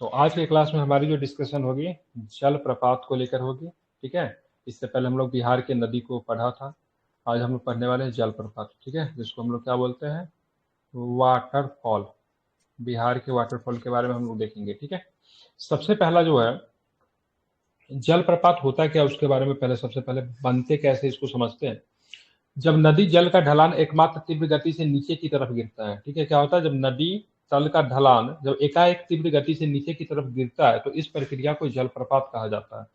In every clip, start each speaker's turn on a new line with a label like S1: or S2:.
S1: तो आज के क्लास में हमारी जो डिस्कशन होगी जल प्रपात को लेकर होगी। ठीक है, इससे पहले हम लोग बिहार के नदी को पढ़ा था। आज हम लोग पढ़ने वाले हैं जल प्रपात। ठीक है, जिसको हम लोग क्या बोलते हैं, वाटरफॉल। बिहार के वाटरफॉल के बारे में हम लोग देखेंगे। ठीक है, सबसे पहला जो है जल प्रपात होता क्या, उसके बारे में पहले सबसे पहले बनते कैसे इसको समझते हैं। जब नदी जल का ढलान एकमात्र तीव्र गति से नीचे की तरफ गिरता है। ठीक है, क्या होता है जब नदी तल का ढलान जब एकाएक तीव्र गति से नीचे की तरफ गिरता है तो इस प्रक्रिया को जलप्रपात कहा जाता है।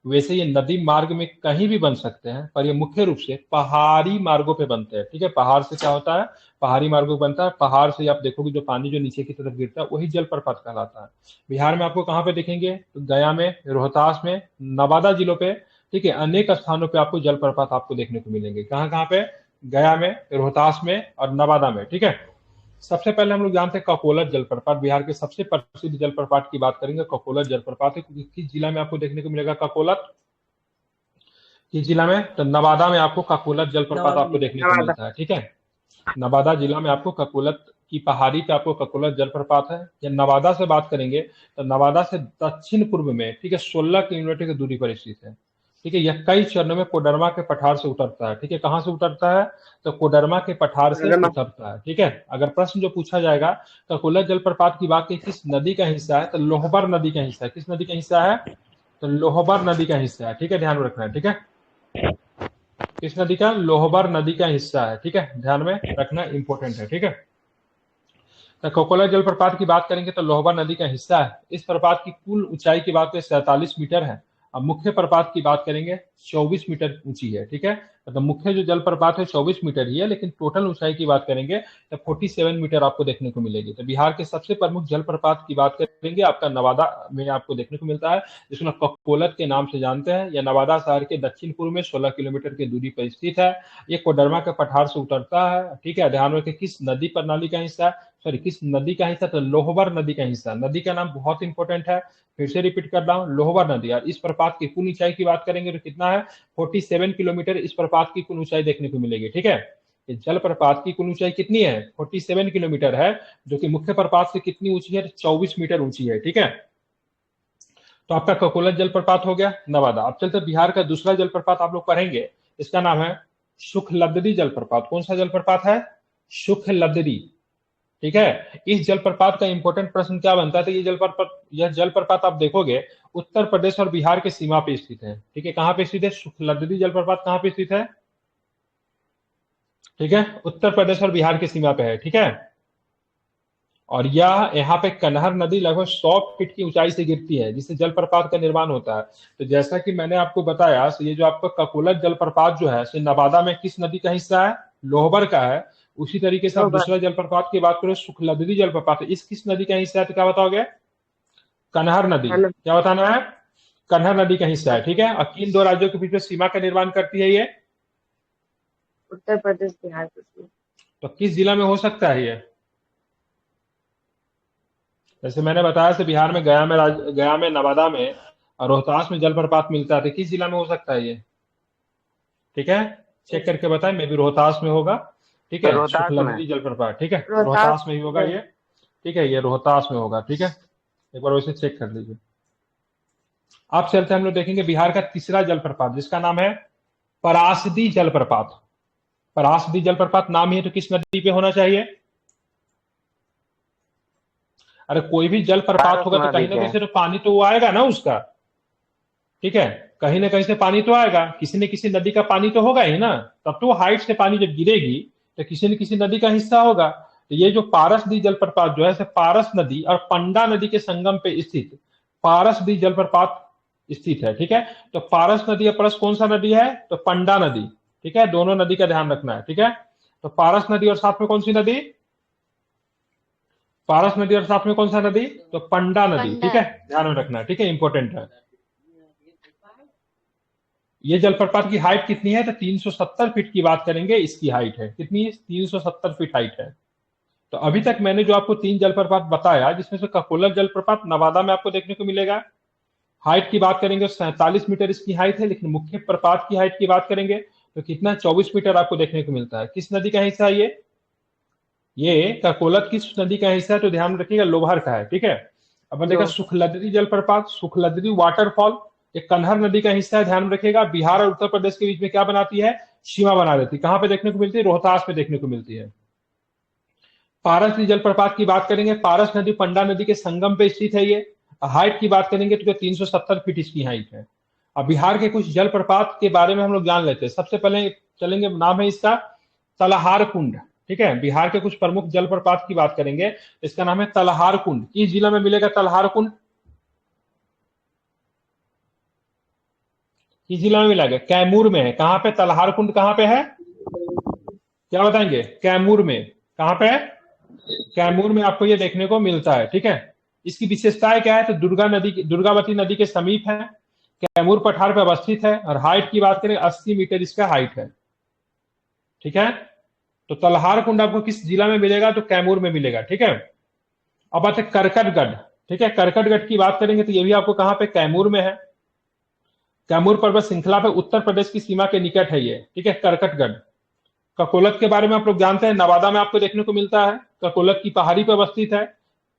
S1: वैसे ये नदी मार्ग में कहीं भी बन सकते हैं, पर ये मुख्य रूप से पहाड़ी मार्गों पे बनते हैं। ठीक है, पहाड़ से क्या होता है, पहाड़ी मार्गों पे बनता है। पहाड़ से आप देखोगे जो पानी जो नीचे की तरफ गिरता है वही जलप्रपात कहलाता है। बिहार में आपको कहाँ पे देखेंगे, तो गया में, रोहतास में, नवादा जिलों पे। ठीक है, अनेक स्थानों पे आपको जलप्रपात आपको देखने को मिलेंगे। कहाँ कहाँ पे, गया में, रोहतास में और नवादा में। ठीक है, सबसे पहले हम लोग जानते हैं ककोलत जलप्रपात। बिहार के सबसे प्रसिद्ध जलप्रपात की बात करेंगे, ककोलत जलप्रपात है। किस जिला में आपको देखने को मिलेगा ककोलत, किस जिला में, तो नवादा में आपको ककोलत जलप्रपात
S2: नवादा
S1: आपको
S2: में।
S1: देखने को मिलता है। ठीक है, नवादा जिला में आपको ककोलत की पहाड़ी पे आपको ककोलत जलप्रपात है। या नवादा से बात करेंगे तो नवादा से दक्षिण पूर्व में, ठीक है, 16 किलोमीटर की दूरी पर स्थित है। ठीक है, यह कई चरणों में कोडरमा के पठार से उतरता है। ठीक है, कहाँ से उतरता है, तो कोडरमा के पठार से उतरता है। ठीक है, अगर प्रश्न जो पूछा जाएगा ककोलत जलप्रपात की बात की किस नदी का हिस्सा है, तो लोहबर नदी का हिस्सा है। किस नदी का हिस्सा है, तो लोहबर नदी का हिस्सा है। ठीक है, ध्यान में रखना है। ठीक है, किस नदी का, लोहबर नदी का हिस्सा है। ठीक है, ध्यान में रखना, इंपॉर्टेंट है। ठीक है, तो कोकोला जलप्रपात की बात करेंगे तो लोहबर नदी का हिस्सा है। इस प्रपात की कुल ऊंचाई की बात करें 47 मीटर है। अब मुख्य प्रपात की बात करेंगे 24 मीटर ऊंची है। ठीक है, मतलब मुख्य जो जलप्रपात है 24 मीटर ही है, लेकिन टोटल ऊंचाई की बात करेंगे तो 47 मीटर आपको देखने को मिलेगी। तो बिहार के सबसे प्रमुख जलप्रपात की बात करेंगे, आपका नवादा में आपको देखने को मिलता है, जिसको ककोलत के नाम से जानते हैं। यह नवादा शहर के दक्षिण पूर्व में 16 किलोमीटर की दूरी पर स्थित है। ये कोडरमा के पठार से उतरता है। ठीक है, ध्यान रखें किस नदी प्रणाली का हिस्सा है, सॉरी किस नदी का हिस्सा, तो लोहबर नदी का हिस्सा। नदी का नाम बहुत इंपॉर्टेंट है, फिर से रिपीट कर रहा हूं, लोहबर नदी। और इस प्रपात की कुल ऊंचाई की बात करेंगे तो कितना है, 47 किलोमीटर इस प्रपात की कुल ऊंचाई देखने को मिलेगी। ठीक है, जल प्रपात की कुल ऊंचाई कितनी है, 47 किलोमीटर है, जो कि मुख्य प्रपात से कितनी ऊंची है, 24 मीटर ऊंची है। ठीक है, तो आपका ककोलत जलप्रपात हो गया नवादा। अब चलते बिहार का दूसरा जलप्रपात आप लोग पढ़ेंगे, इसका नाम है सुखलदरी जलप्रपात। कौन सा जलप्रपात है, सुखलदरी। ठीक है, इस जलप्रपात का इंपॉर्टेंट प्रश्न क्या बनता है, तो ये जलप्रपात आप देखोगे उत्तर प्रदेश और बिहार के सीमा पे स्थित है। ठीक है, कहां पे स्थित है, सुखलदरी जलप्रपात कहां पे स्थित है, ठीक है, उत्तर प्रदेश और बिहार की सीमा पे है। ठीक है, और यह यहाँ पे कन्हर नदी लगभग 100 फीट की ऊंचाई से गिरती है, जिससे जलप्रपात का निर्माण होता है। तो जैसा कि मैंने आपको बताया, तो ये जो आपका ककोलत जलप्रपात जो है, नवादा में किस नदी का हिस्सा है, लोहबर का है। उसी तरीके से आप
S2: नवादा।
S1: दूसरा जलप्रपात की बात करें, सुखलदरी जलप्रपात, इस किस नदी का हिस्सा है, तो क्या बताओगे, कन्हर नदी। क्या बताना है, कन्हर नदी का हिस्सा है। ठीक है, और किन दो राज्यों के बीच में सीमा का निर्माण करती है ये,
S2: उत्तर प्रदेश बिहार के।
S1: तो किस जिला में हो सकता है ये, जैसे मैंने बताया से बिहार में गया में, नवादा में और रोहतास में जलप्रपात मिलता है, तो किस जिला में हो सकता है ये। ठीक है, चेक करके बताएं, मे भी रोहतास में होगा। ठीक है,
S2: रोहतास में।
S1: सुखलदरी जलप्रपात, ठीक है,
S2: रोहतास
S1: रोहतास में ही होगा
S2: में।
S1: ये। ठीक है, ये रोहतास में होगा। ठीक है, एक बार वैसे चेक कर लीजिए। अब चलते हम लोग देखेंगे बिहार का तीसरा जलप्रपात, जिसका नाम है परासदी जलप्रपात। परासदी जलप्रपात नाम ही है, तो किस नदी पे होना चाहिए, अरे कोई भी जलप्रपात
S2: पारस
S1: होगा तो
S2: नदी
S1: कहीं ना
S2: के।
S1: कहीं से तो पानी तो वो आएगा ना उसका। ठीक है, कहीं ना कहीं से पानी तो आएगा, किसी न किसी नदी का पानी तो होगा ही ना, तब तो हाइट से पानी जब गिरेगी तो किसी न किसी नदी का हिस्सा होगा। तो ये जो पारसदी जलप्रपात जो है, पारस नदी और पंडा नदी के संगम पे स्थित पारसदी जलप्रपात स्थित है। ठीक है, तो पारस नदी और परस कौन सा नदी है, तो पंडा नदी। ठीक है, दोनों नदी का ध्यान रखना है। ठीक है, तो पारस नदी और साथ में कौन सी नदी, पारस नदी और साथ में कौन सा नदी, तो पंडा नदी। ठीक है, ध्यान में रखना है। ठीक है, इंपॉर्टेंट है। ये जलप्रपात की हाइट कितनी है, तो 370 फीट की बात करेंगे, इसकी हाइट है कितनी, 370 फीट हाइट है। तो अभी तक मैंने जो आपको 3 जलप्रपात बताया, जिसमें से ककोलत जलप्रपात नवादा में आपको देखने को मिलेगा, हाइट की बात करेंगे 47 मीटर इसकी हाइट है। लेकिन मुख्य प्रपात की हाइट की बात करेंगे तो कितना, 24 मीटर आपको देखने को मिलता है। किस नदी का हिस्सा है ये ककोलत किस नदी का हिस्सा है, तो ध्यान रखिएगा लोहर का है। ठीक है, अपन देखा सुखलदरी जलप्रपात, सुखलदरी वाटरफॉल, एक कन्हर नदी का हिस्सा है, ध्यान में रखिएगा। बिहार और उत्तर प्रदेश के बीच में क्या बनाती है, सीमा बना देती है। कहां पे देखने को मिलती है, रोहतास में देखने को मिलती है। पारस नदी जलप्रपात की बात करेंगे, पारस नदी पंडा नदी के संगम पे स्थित है ये। हाइट की बात करेंगे तो 370 फीट इसकी हाइट है। अब बिहार के कुछ जलप्रपात के बारे में हम लोग जान लेते हैं। सबसे पहले चलेंगे, नाम है इसका तलहार कुंड। ठीक है, बिहार के कुछ प्रमुख जलप्रपात की बात करेंगे, इसका नाम है तलहार कुंड। किस जिला में मिलेगा तलहार कुंड, किस जिला में मिलेगा, कैमूर में है। कहां पे तलहार कुंड, कहां पे है, क्या बताएंगे, कैमूर में। कहां पे है, कैमूर में आपको ये देखने को मिलता है। ठीक है, इसकी विशेषताएं क्या है, तो दुर्गावती नदी के समीप है, कैमूर पठार पर अवस्थित है, और हाइट की बात करें 80 मीटर इसका हाइट है। ठीक है, तो तलहार कुंड आपको किस जिला में मिलेगा, तो कैमूर में मिलेगा। ठीक है, अब बात है करकटगढ़। ठीक है, करकटगढ़ की बात करेंगे तो ये भी आपको कहां पे, कैमूर में है। कैमूर पर्वत श्रृंखला पे उत्तर प्रदेश की सीमा के निकट है ये। ठीक है, करकटगढ़। ककोलत के बारे में आप लोग जानते हैं, नवादा में आपको देखने को मिलता है। ककोलत की पहाड़ी पर अवस्थित है,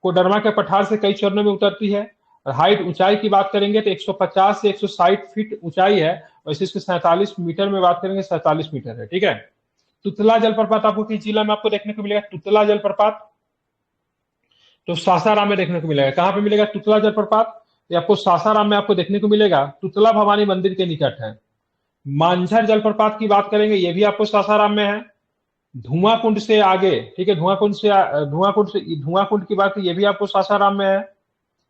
S1: कोडरमा के पठार से कई चरणों में उतरती है। और हाइट, ऊंचाई की बात करेंगे तो 150 से 160 फीट ऊंचाई है। वैसे इसके 47 मीटर में बात करेंगे, 47 मीटर है। ठीक है, तुतला जलप्रपात आपको किस जिला में आपको देखने को मिलेगा, तुतला जलप्रपात, तो सासाराम में देखने को मिलेगा। कहां पे मिलेगा तुतला जलप्रपात, ये आपको सासाराम में आपको देखने को मिलेगा, तुतला भवानी मंदिर के निकट है। मांझर जलप्रपात की बात करेंगे, ये भी आपको सासाराम में है। धुआं कुंड से आगे, ठीक है, धुआं कुंड की बात, ये भी आपको सासाराम में है।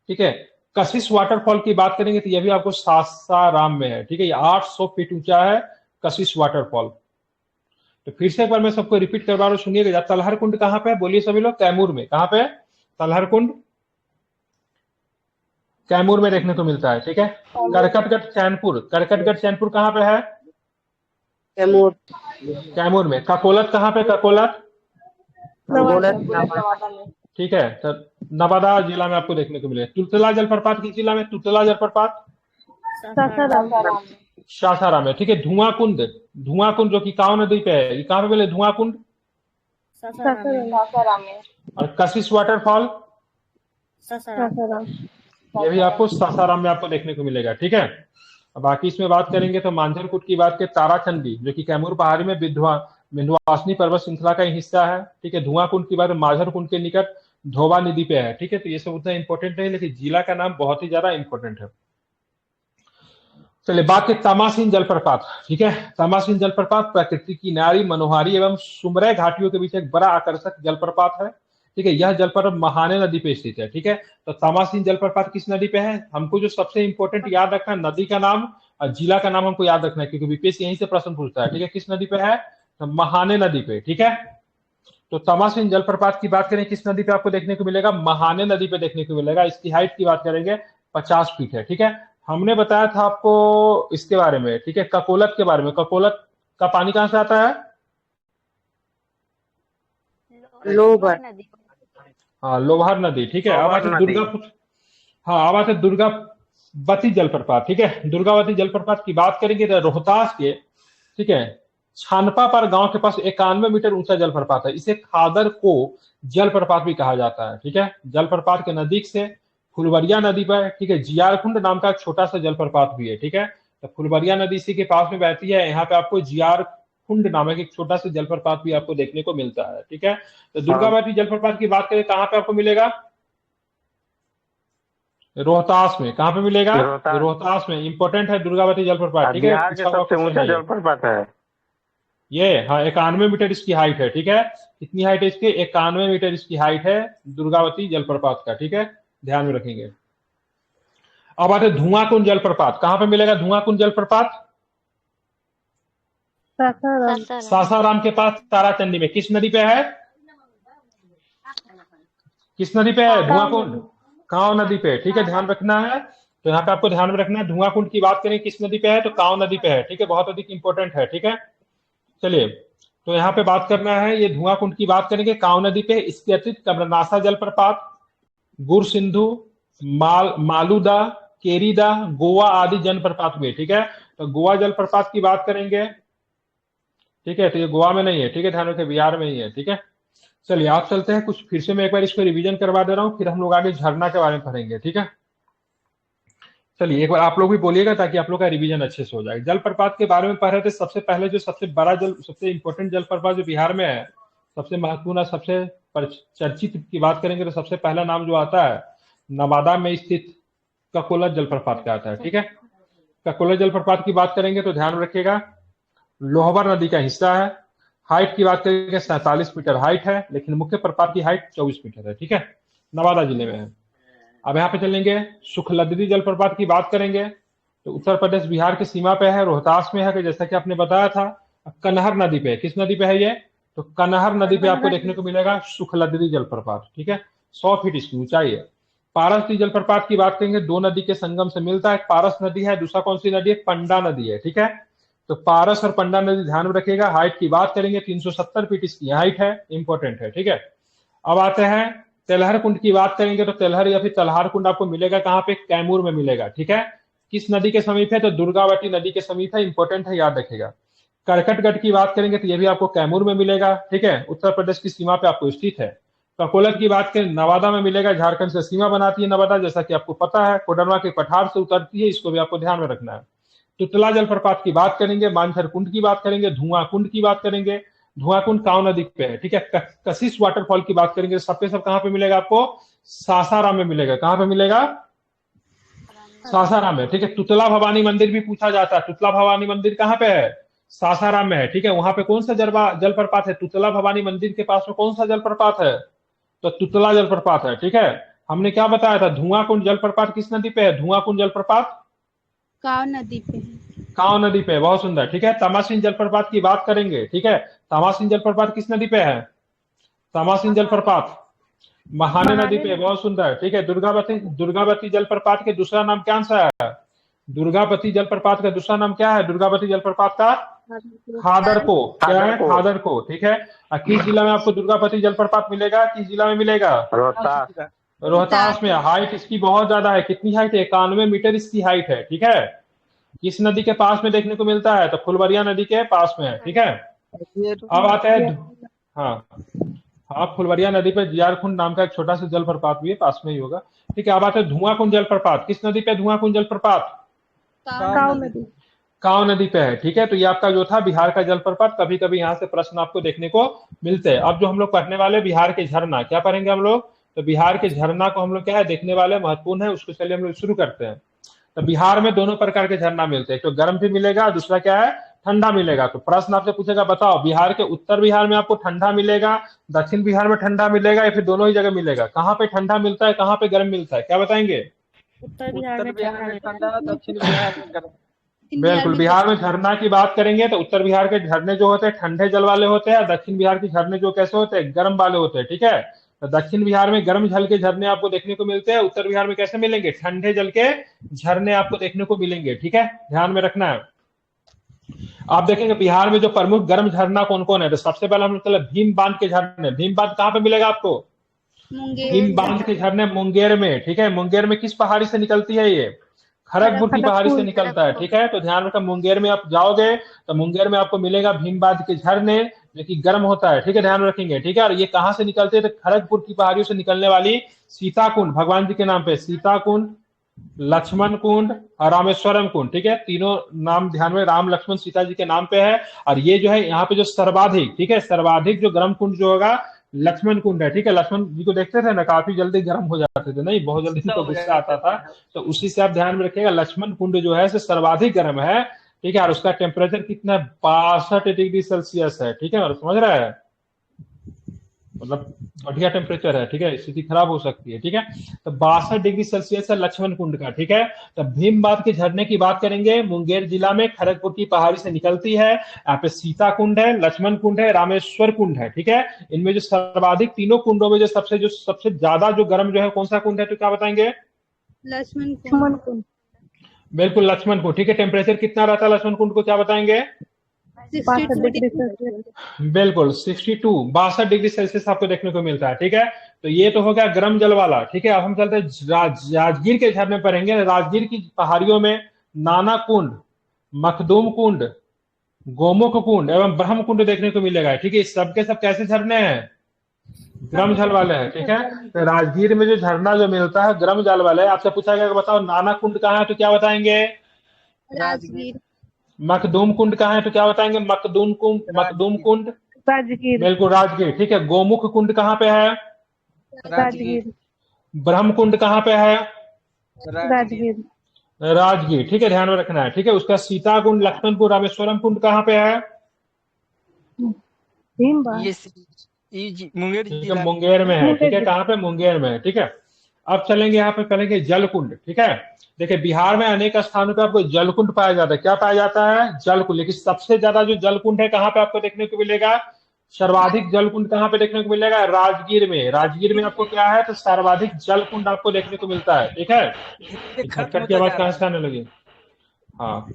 S1: ठीक है, कशिश वाटरफॉल की बात करेंगे तो ये भी आपको सासाराम में है। ठीक है, ये 800 फीट ऊंचा है कशिश वाटरफॉल। तो फिर से एक बार मैं सबको रिपीट करवा रहा हूं, सुनिएगा। तलहर कुंड कहां पे है, बोलिए सभी लोग, कैमूर में। कहां पे है तलहर कुंड, कैमूर में देखने को मिलता है। ठीक है, करकटगढ़ चैनपुर कहां पे है,
S2: कैमूर,
S1: कैमूर में। ककोलत कहां पे, ककोलत,
S2: नवादा में।
S1: ठीक है, तो नवादा जिला में आपको देखने को मिलेगा। तुतला जलप्रपात किस जिला में, तुतला जलप्रपात सासाराम में। ठीक है, धुआं कुंड जो कि काव नदी पे है, ये कहां पे मिले, धुआं कुंड
S2: सासाराम में।
S1: और कशिश वाटरफॉल,
S2: सासाराम।
S1: ये भी आपको सासाराम में आपको देखने को मिलेगा। ठीक है, अब बाकी इसमें बात करेंगे तो मांझर कुंड की बात करें, ताराचंदी जो कि कैमूर पहाड़ी में विंध्यवासिनी पर्वत श्रृंखला का हिस्सा है। ठीक है, धुआं कुंड की बात मांझर कुंड के निकट धोबा नदी पे है। ठीक है, तो ये सब उतना इंपॉर्टेंट नहीं, लेकिन जिला का नाम बहुत ही ज्यादा इंपॉर्टेंट है। चलिए बात करें तमासीन जलप्रपात। ठीक है, तमासीन जलप्रपात प्रकृति की नारी मनोहारी एवं सुमरय घाटियों के बीच एक बड़ा आकर्षक जलप्रपात है। ठीक है, यह जलप्रपात महाने नदी पे स्थित है। ठीक है, तो तमासीन जलप्रपात किस नदी पे है, हमको जो सबसे इंपॉर्टेंट याद रखना है, नदी का नाम और जिला का नाम हमको याद रखना है, क्योंकि बीपीएससी यहीं से प्रश्न पूछता है। ठीक है, किस नदी पे है, तो महाने नदी पे। ठीक है, तो तमासीन जलप्रपात की बात करें किस नदी पे आपको देखने को मिलेगा, महाने नदी पे देखने को मिलेगा। इसकी हाइट की बात करेंगे 50 फीट है। ठीक है, हमने बताया था आपको इसके बारे में, ठीक है, ककोलत के बारे में। ककोलत का पानी कहां से आता है,
S2: लोहर,
S1: हाँ लोहर नदी। ठीक है, अब आते दुर्गावती जलप्रपात। ठीक है, दुर्गावती जलप्रपात की बात करेंगे तो रोहतास के, ठीक है, छानपा पर गांव के पास 91 मीटर ऊंचा जलप्रपात है। इसे खादर को जलप्रपात भी कहा जाता है। ठीक है, जलप्रपात के नजदीक से फुलवरिया नदी पर, ठीक है, जियारकुंड नाम का एक छोटा सा जलप्रपात भी है। ठीक है, तो फुलवरिया नदी इसी के पास में बहती है, यहाँ पे आपको जियारकुंड नामक एक छोटा सा जलप्रपात भी आपको देखने को मिलता है। ठीक है, तो दुर्गावती जलप्रपात की बात करें कहां पे आपको मिलेगा, रोहतास में। कहां पे मिलेगा, रोहतास में। इंपॉर्टेंट है दुर्गावती जलप्रपात। ठीक है,
S3: बिहार के सबसे ऊंचा जलप्रपात है
S1: ये, हाँ 91 मीटर इसकी हाइट है। ठीक है, कितनी हाइट है इसकी, 91 मीटर इसकी हाइट है दुर्गावती जलप्रपात का। ठीक है, ध्यान में रखेंगे। अब आते धुआं कुंड जलप्रपात, कहां पे मिलेगा धुआं कुंड जलप्रपात, सासाराम के पास ताराचंदी में। किस नदी पे है, किस नदी पे है धुआं कुंड, कांव नदी पे। ठीक है, ध्यान रखना है, तो यहाँ पे आपको ध्यान में रखना है। धुआं कुंड की बात करें किस नदी पे है, तो कांव नदी पे है। ठीक है, बहुत अधिक इंपॉर्टेंट है। ठीक है, चलिए तो यहाँ पे बात करना है, ये धुआं कुंड की बात करेंगे कांव नदी पे। इसके अतिरिक्त कमरनासा जलप्रपात, गुर सिंधु, मालूदा, केरीदा, गोवा आदि जलप्रपात हुए। ठीक है, तो गोवा जलप्रपात की बात करेंगे, ठीक है, तो ये गोवा में नहीं है। ठीक है, ध्यान रखें, बिहार में ही है। ठीक है, चलिए आप चलते हैं, कुछ फिर से मैं एक बार इसको रिवीजन करवा दे रहा हूँ, फिर हम लोग आगे झरना के बारे में पढ़ेंगे, ठीक है। चलिए एक बार आप लोग भी बोलिएगा ताकि आप लोग का रिवीजन अच्छे से हो जाए। जलप्रपात के बारे में पढ़ रहे थे। सबसे पहले जो सबसे बड़ा सबसे इंपॉर्टेंट जलप्रपात जो बिहार में है, सबसे महत्वपूर्ण और सबसे चर्चित की बात करेंगे तो सबसे पहला नाम जो आता है नवादा में स्थित ककोला जलप्रपात का आता है, ठीक है। ककोला जलप्रपात की बात करेंगे तो ध्यान रखिएगा, लोहबर नदी का हिस्सा है। हाइट की बात करेंगे 47 मीटर हाइट है, लेकिन मुख्य प्रपात की हाइट 24 मीटर है, ठीक है। नवादा जिले में है। अब यहाँ पे चलेंगे, सुखलद्दी जलप्रपात की बात करेंगे तो उत्तर प्रदेश बिहार की सीमा पे है, रोहतास में है, जैसा कि आपने बताया था। कनहर नदी पे, किस नदी पे है ये, तो कनहर नदी पे आपको देखने को मिलेगा सुखलद्दी जलप्रपात, ठीक है। 100 फीट इसकी ऊंचाई है। पारस जलप्रपात की बात करेंगे, दो नदी के संगम से मिलता है, पारस नदी है, दूसरा कौन सी नदी है, पंडा नदी है, ठीक है। तो पारस और पंडा नदी ध्यान में रखिएगा। हाइट की बात करेंगे 370 फीट इसकी हाइट है, इंपॉर्टेंट है, ठीक है। अब आते हैं तेलहर कुंड की बात करेंगे तो तेलहर या फिर तलहार कुंड आपको मिलेगा कहाँ पे, कैमूर में मिलेगा, ठीक है। किस नदी के समीप है, तो दुर्गावती नदी के समीप है, इंपॉर्टेंट है, याद रखिएगा। करकटगढ़ की बात करेंगे तो ये भी आपको कैमूर में मिलेगा, ठीक है, उत्तर प्रदेश की सीमा पे आपको स्थित है। ककोलत की बात करें, नवादा में मिलेगा, झारखंड से सीमा बनाती है नवादा, जैसा कि आपको पता है। कोडरमा के पठार से उतरती है, इसको भी आपको ध्यान में रखना है। तुतला जलप्रपात की बात करेंगे, मानसर कुंड की बात करेंगे, धुआं कुंड की बात करेंगे। धुआं कुंड काव नदी पे है, ठीक है। कशिश वाटरफॉल की बात करेंगे, सबके सब कहां पे मिलेगा आपको, सासाराम में मिलेगा। कहां पे मिलेगा, सासाराम में, ठीक है। तुतला भवानी मंदिर भी पूछा जाता है, तुतला भवानी मंदिर कहां पे है, सासाराम में है, ठीक है। वहां पे कौन सा जलप्रपात है, तुतला भवानी मंदिर के पास में कौन सा जलप्रपात है, तो तुतला जलप्रपात है, ठीक है। हमने क्या बताया था, धुआं कुंड जलप्रपात किस नदी पे है, धुआं कुंड जलप्रपात
S4: काव नदी पे है।
S1: काव नदी पे, बहुत सुंदर, ठीक है। तमासिन जलप्रपात की बात करेंगे, ठीक है। तमासिन जलप्रपात किस नदी पे है, तमासिन जलप्रपात महाने नदी पे, बहुत सुंदर, ठीक है। दुर्गावती जलप्रपात के दूसरा नाम क्या सा है, दुर्गावती जलप्रपात का दूसरा नाम क्या है, दुर्गावती जलप्रपात का खादर को, क्या है, खादर को, ठीक है। किस जिला में आपको दुर्गावती जलप्रपात मिलेगा, किस जिला में मिलेगा,
S3: रोहतास।
S1: रोहतास में। हाइट इसकी बहुत ज्यादा है, कितनी हाइट है, 91 मीटर इसकी हाइट है, ठीक है। किस नदी के पास में देखने को मिलता है, तो फुलवरिया नदी के पास में है, ठीक है। अब आते हैं, हाँ हाँ, फुलवरिया नदी पर जियारकुंड नाम का एक छोटा सा जलप्रपात भी है, पास में ही होगा, ठीक है। अब आते हैं धुआं कुंड जलप्रपात, किस नदी पे धुआं कुंड जलप्रपात,
S4: काव नदी।
S1: काव नदी पे है, ठीक है। तो ये आपका जो था बिहार का जलप्रपात, कभी कभी यहाँ से प्रश्न आपको देखने को मिलते हैं। अब जो हम लोग पढ़ने वाले बिहार के झरना, क्या पढ़ेंगे हम लोग, तो बिहार के झरना को हम लोग क्या है देखने वाले, महत्वपूर्ण है, उसको चलिए हम लोग शुरू करते हैं। तो बिहार में दोनों प्रकार के झरना मिलते हैं, एक तो गर्म भी मिलेगा, दूसरा क्या है, ठंडा मिलेगा। तो प्रश्न आपसे पूछेगा, बताओ बिहार के उत्तर बिहार में आपको ठंडा मिलेगा, दक्षिण बिहार में ठंडा मिलेगा, या फिर दोनों ही जगह मिलेगा, कहाँ पे ठंडा मिलता है, कहाँ पे गर्म मिलता है, क्या बताएंगे।
S2: उत्तर बिहार में
S5: ठंडा, दक्षिण बिहार में गर्म।
S1: बिल्कुल, बिहार में झरना की बात करेंगे तो उत्तर बिहार के झरने जो होते हैं ठंडे जल वाले होते हैं, दक्षिण बिहार के झरने जो कैसे होते हैं, गर्म वाले होते हैं, ठीक है। तो दक्षिण बिहार में गर्म जल के झरने आपको देखने को मिलते हैं, उत्तर बिहार में कैसे मिलेंगे, ठंडे जल के झरने आपको देखने को मिलेंगे, ठीक है, ध्यान में रखना है। आप देखेंगे बिहार में जो प्रमुख गर्म झरना कौन कौन है, तो सबसे पहले हम चले भीम बांध के झरने। भीम बांध कहाँ पे मिलेगा आपको, भीम बांध के झरने मुंगेर में, ठीक है। मुंगेर में किस पहाड़ी से निकलती है ये, खड़गपुर की पहाड़ी से निकलता है, ठीक है। तो ध्यान रखना, मुंगेर में आप जाओगे तो मुंगेर में आपको मिलेगा भीम बांध के झरने, जो कि गर्म होता है, ठीक है, ध्यान रखेंगे, ठीक है। और ये कहाँ से निकलते हैं, तो खड़गपुर की पहाड़ियों से निकलने वाली सीता कुंड, भगवान जी के नाम पे, सीता कुंड, लक्ष्मण कुंड और रामेश्वरम कुंड, ठीक है। तीनों नाम ध्यान में, राम लक्ष्मण सीता जी के नाम पे है। और ये जो है यहाँ पे जो सर्वाधिक, ठीक है, सर्वाधिक जो गर्म कुंड जो होगा लक्ष्मण कुंड है, ठीक है। लक्ष्मण जी को देखते थे ना, काफी जल्दी गर्म हो जाते थे, नहीं बहुत जल्दी उनको गुस्सा आता था, तो उसी से आप ध्यान में रखिएगा, लक्ष्मण कुंड जो है सर्वाधिक गर्म है, ठीक है। और उसका टेम्परेचर कितना है, 62 डिग्री सेल्सियस है, ठीक है, और समझ रहा है, मतलब बढ़िया टेम्परेचर है, ठीक है, स्थिति खराब हो सकती है, ठीक है। तो 62 डिग्री सेल्सियस है लक्ष्मण कुंड का, ठीक है। तो भीमबांध के झरने की बात करेंगे, मुंगेर जिला में खड़गपुर की पहाड़ी से निकलती है। यहाँ पे सीता कुंड है, लक्ष्मण कुंड है, रामेश्वर कुंड है, ठीक है। इनमें जो सर्वाधिक तीनों कुंडों में जो सबसे ज्यादा जो गर्म जो है कौन सा कुंड है, तो क्या बताएंगे,
S4: लक्ष्मण कुंड।
S1: बिल्कुल लक्ष्मण कुंड, ठीक है। टेम्परेचर कितना रहता है लक्ष्मण कुंड को, क्या बताएंगे,
S4: 62
S1: बिल्कुल 62 डिग्री सेल्सियस आपको देखने को मिलता है, ठीक है। तो ये तो हो गया गर्म जल वाला, ठीक है। अब हम चलते हैं राजगीर के झरने पढ़ेंगे। राजगीर की पहाड़ियों में नाना कुंड, मखदूम कुंड, गोमुख कुंड एवं ब्रह्म कुंड देखने को मिलेगा, ठीक है। सबके सब कैसे झरने हैं, गर्म जल वाले हैं, ठीक है। तो राजगीर में जो झरना जो मिलता है गर्म जल वाले, आपसे पूछा गया कि बताओ नाना कुंड कहाँ है, तो क्या बताएंगे?
S4: राजगीर।
S1: मखदूम कुंड कहाँ है, तो क्या बताएंगे? मखदूम कुंड, मखदूम
S5: राजगीर।
S1: कुंड।
S2: राजगीर।
S1: बिल्कुल राजगीर, ठीक है। गोमुख कुंड कहाँ पे है?
S5: राजगीर।
S1: ब्रह्म कुंड कहाँ पे है?
S5: राजगीर।
S1: राजगीर, ठीक है, ध्यान में रखना है, ठीक है। उसका सीता कुंड, लक्ष्मण कुंड, रामेश्वरम कुंड कहाँ पे है?
S5: मुंगेर
S1: ठीक है,
S5: जिला।
S1: मुंगेर में है, ठीक है। कहाँ पे? मुंगेर में है, ठीक है। अब चलेंगे यहाँ पे, चलेंगे जलकुंड, ठीक है। देखिए बिहार में अनेक स्थानों पे आपको जलकुंड पाया जाता है। क्या पाया जाता है? जलकुंड। लेकिन सबसे ज्यादा जो जलकुंड है कहाँ पे आपको देखने को मिलेगा? सर्वाधिक जलकुंड कहाँ पे देखने को मिलेगा? राजगीर में। राजगीर में आपको क्या है? तो सर्वाधिक जलकुंड आपको देखने को मिलता है, ठीक है।
S5: ये खत्म
S1: खटखट की
S5: होता
S1: आवाज
S5: जा
S1: कहाँ
S5: रहा
S1: से
S5: है।
S1: आने लगी? हाँ,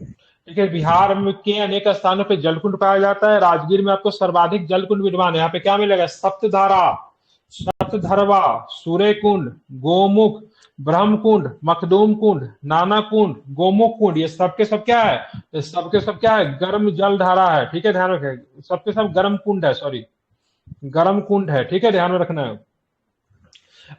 S1: ठीक है। बिहार में के अनेक स्थानों पे जलकुंड पाया जाता है। राजगीर में आपको सर्वाधिक जलकुंड विद्यमान है। यहाँ पे क्या मिलेगा? सप्तधारा, सप्तधरवा, सूर्य कुंड, गोमुख, ब्रह्म कुंड, मखदूम कुंड, नाना कुंड, गोमुख कुंड, ये सबके सब क्या है? ये सबके सब क्या है? गर्म जल धारा है, ठीक है, ध्यान रखें। सबके सब गर्म कुंड है, सॉरी, गर्म कुंड है, ठीक है, ध्यान में रखना है।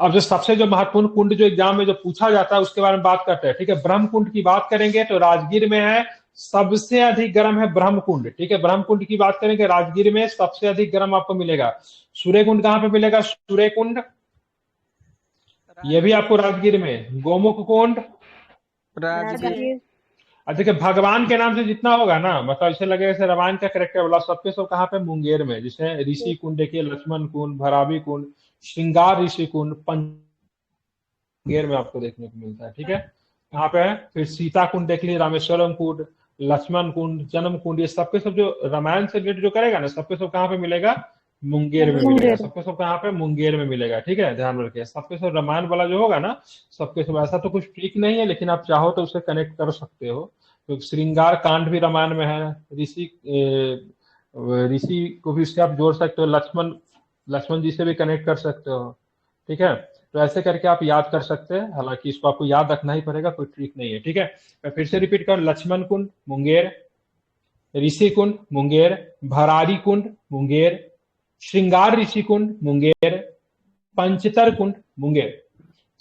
S1: अब जो सबसे जो महत्वपूर्ण कुंड जो एग्जाम में जो पूछा जाता है उसके बारे में बात करते हैं, ठीक है। ब्रह्म कुंड की बात करेंगे तो राजगीर में है सबसे अधिक गर्म है ब्रह्म कुंड, ठीक है। ब्रह्म कुंड की बात करेंगे राजगीर में सबसे अधिक गर्म आपको मिलेगा। सूर्य कुंड कहाँ पे मिलेगा? सूर्य कुंड, ये भी आपको राजगीर में। गोमुख कुंड,
S5: राजगीर।
S1: अब देखिए भगवान के नाम से जितना होगा ना, मतलब ऐसे लगेगा जैसे रामायण का करेक्टर वाला, सबके सब कहाँ पे? मुंगेर में। जैसे ऋषि कुंड देखिए, लक्ष्मण कुंड, भरावी कुंड, श्रृंगार ऋषि कुंड, मुंगेर में आपको देखने को मिलता है, ठीक है। कहाँ पे है? फिर सीता कुंड देख लीजिए, रामेश्वरम कुंड, लक्ष्मण कुंड, जन्म कुंड, ये सबके सब जो रामायण से रिलेटेड जो करेगा ना, सबके सब कहाँ पे मिलेगा? मुंगेर में मिलेगा। सबके सब कहाँ पे? मुंगेर में मिलेगा, ठीक है, ध्यान रखिए। सबके सब रामायण वाला जो होगा ना, सबके सब, ऐसा तो कुछ ट्रिक नहीं है, लेकिन आप चाहो तो उसे कनेक्ट कर सकते हो। तो श्रृंगार कांड भी रामायण में है। ऋषि को भी उससे आप जोड़ सकते हो, लक्ष्मण, लक्ष्मण जी से भी कनेक्ट कर सकते हो, ठीक है। तो ऐसे करके आप याद कर सकते हैं, हालांकि इसको आपको याद रखना ही पड़ेगा, कोई ट्रिक नहीं है, ठीक है। मैं फिर से रिपीट कर, लक्ष्मण कुंड मुंगेर, ऋषि कुंड मुंगेर, भरारी कुंड मुंगेर, श्रृंगार ऋषि कुंड मुंगेर, पंचतर कुंड मुंगेर।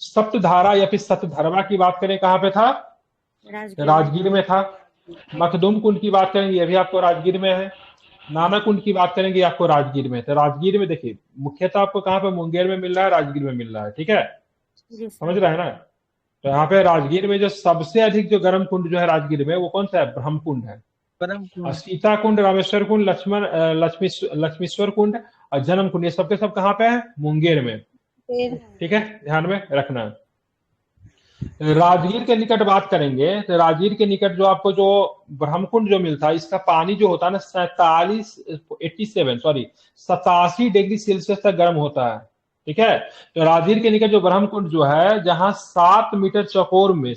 S1: सप्तधारा या फिर सप्तधरवा की बात करें कहाँ पे था? राजगीर में था। मखदूम कुंड की बात करेंगे, ये भी आपको राजगीर में है। नाना कुंड की बात करेंगे, आपको राजगीर में। तो राजगीर में देखिए मुख्यतः आपको कहाँ पे? मुंगेर में मिल रहा है, राजगीर में मिल रहा है, ठीक है, समझ रहे हैं ना। तो यहाँ पे राजगीर में जो सबसे अधिक जो गर्म कुंड जो है राजगीर में, वो कौन सा है? ब्रह्म कुंड है। और सीता कुंड, रामेश्वर कुंड, लक्ष्मीश्वर कुंड और जन्म कुंड, ये सबके सब कहाँ पे है? मुंगेर में, ठीक है, ध्यान में रखना है। राजगीर के निकट बात करेंगे तो राजगीर के निकट जो आपको जो ब्रह्मकुंड जो मिलता है, इसका पानी जो होता है ना 87 डिग्री सेल्सियस तक गर्म होता है, ठीक है। तो राजगीर के निकट जो ब्रह्मकुंड जो है, जहां 7 मीटर चौकोर में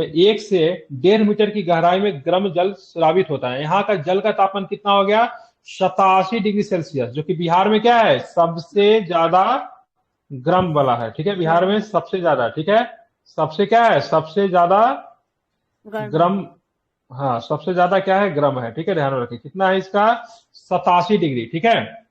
S1: 1 से 1.5 मीटर की गहराई में गर्म जल स्रावित होता है। यहाँ का जल का तापमान कितना हो गया? 87 डिग्री सेल्सियस, जो कि बिहार में क्या है? सबसे ज्यादा गर्म वाला है, ठीक है, बिहार में सबसे ज्यादा, ठीक है, सबसे क्या है? सबसे ज्यादा गर्म, हाँ, सबसे ज्यादा क्या है? गर्म है, ठीक है, ध्यान रखिए। कितना है इसका? 87 डिग्री, ठीक है।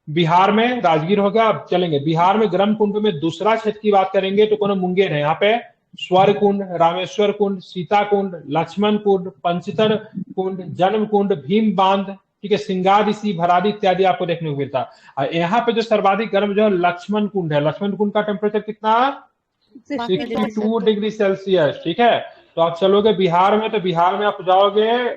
S1: बिहार में राजगीर हो गया। अब चलेंगे बिहार में गर्म कुंड में दूसरा क्षेत्र की बात करेंगे तो कौन? मुंगेर है। यहाँ पे स्वर कुंड, रामेश्वर कुंड, सीता कुंड, लक्ष्मण कुंड, पंचतर कुंड, जन्म कुंड, भीम बांध, ठीक है, श्रृंगार ऋषि, भरारी इत्यादि आपको देखने को मिलता है। और यहाँ पे जो सर्वाधिक गर्म जो है लक्ष्मण कुंड है। लक्ष्मण कुंड का टेम्परेचर कितना? 62 डिग्री सेल्सियस, ठीक है। तो आप चलोगे बिहार में, तो बिहार में आप जाओगे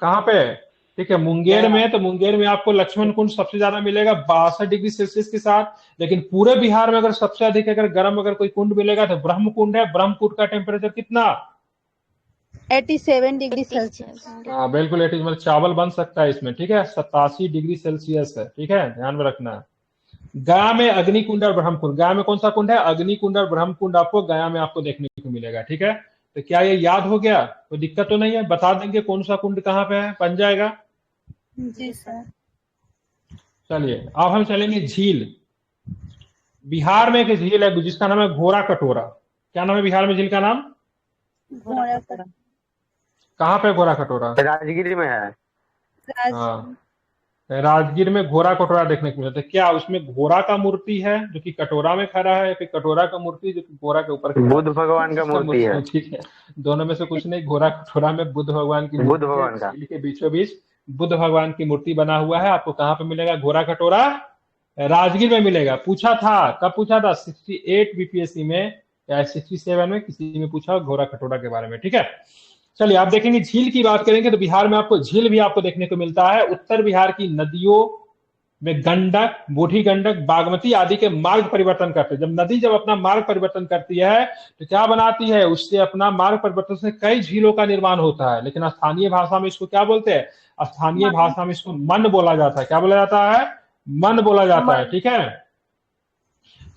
S1: कहाँ पे? ठीक है, मुंगेर में। तो मुंगेर में आपको लक्ष्मण कुंड सबसे ज्यादा मिलेगा 62 डिग्री सेल्सियस के साथ। लेकिन पूरे बिहार में अगर सबसे अधिक अगर गर्म अगर कोई कुंड मिलेगा तो ब्रह्म कुंड है। ब्रह्म कुंड का टेम्परेचर कितना?
S4: 87 डिग्री सेल्सियस।
S1: हाँ बिल्कुल, 80, मतलब चावल बन सकता है इसमें, ठीक है। 87 डिग्री सेल्सियस है, ठीक है, ध्यान में रखना है। गया में अग्निकुंड और ब्रह्मकुंड। गया में कौन सा कुंड है? अग्निकुंड और ब्रह्मकुंड आपको गया में आपको देखने को मिलेगा, ठीक है। तो क्या ये याद हो गया? कोई दिक्कत तो नहीं है? बता देंगे कौन सा कुंड कहाँ पे है, बन जाएगा।
S4: जी सर।
S1: चलिए अब हम चलेंगे झील। बिहार में एक झील है जिसका नाम है घोड़ा कटोरा। क्या नाम है बिहार में झील का नाम? कहाँ पे घोड़ा कटोरा?
S3: राजगीर में है।
S1: हाँ, राजगीर में घोड़ा कटोरा देखने को मिलता है। क्या उसमें घोड़ा का मूर्ति है जो कि कटोरा में खड़ा है, फिर कटोरा का मूर्ति जो कि घोड़ा के ऊपर खड़ा
S3: बुद्ध
S1: है?
S3: भगवान का
S1: किसका
S3: मूर्ति है।
S1: ठीक है, दोनों में से कुछ नहीं। घोड़ा कटोरा में बुद्ध भगवान की
S3: बुद्ध
S1: मूर्ति है,
S3: भगवान का।
S1: झील के बीचों बीच बुद्ध भगवान की मूर्ति बना हुआ है। आपको कहाँ पे मिलेगा घोड़ा कटोरा? राजगीर में मिलेगा। पूछा था, कब पूछा था? 68 बीपीएससी में या 67 में, किसी में पूछा घोड़ा कटोरा के बारे में। ठीक है, चलिए आप देखेंगे झील की बात करेंगे तो बिहार में आपको झील भी आपको देखने को मिलता है। उत्तर बिहार की नदियों में गंडक, बूढ़ी गंडक, बागमती आदि के मार्ग परिवर्तन करते हैं। जब नदी जब अपना मार्ग परिवर्तन करती है तो क्या बनाती है? उससे अपना मार्ग परिवर्तन से कई झीलों का निर्माण होता है। लेकिन स्थानीय भाषा में इसको क्या बोलते हैं? स्थानीय भाषा में इसको मन बोला जाता है। क्या बोला जाता है? मन बोला जाता है। ठीक है,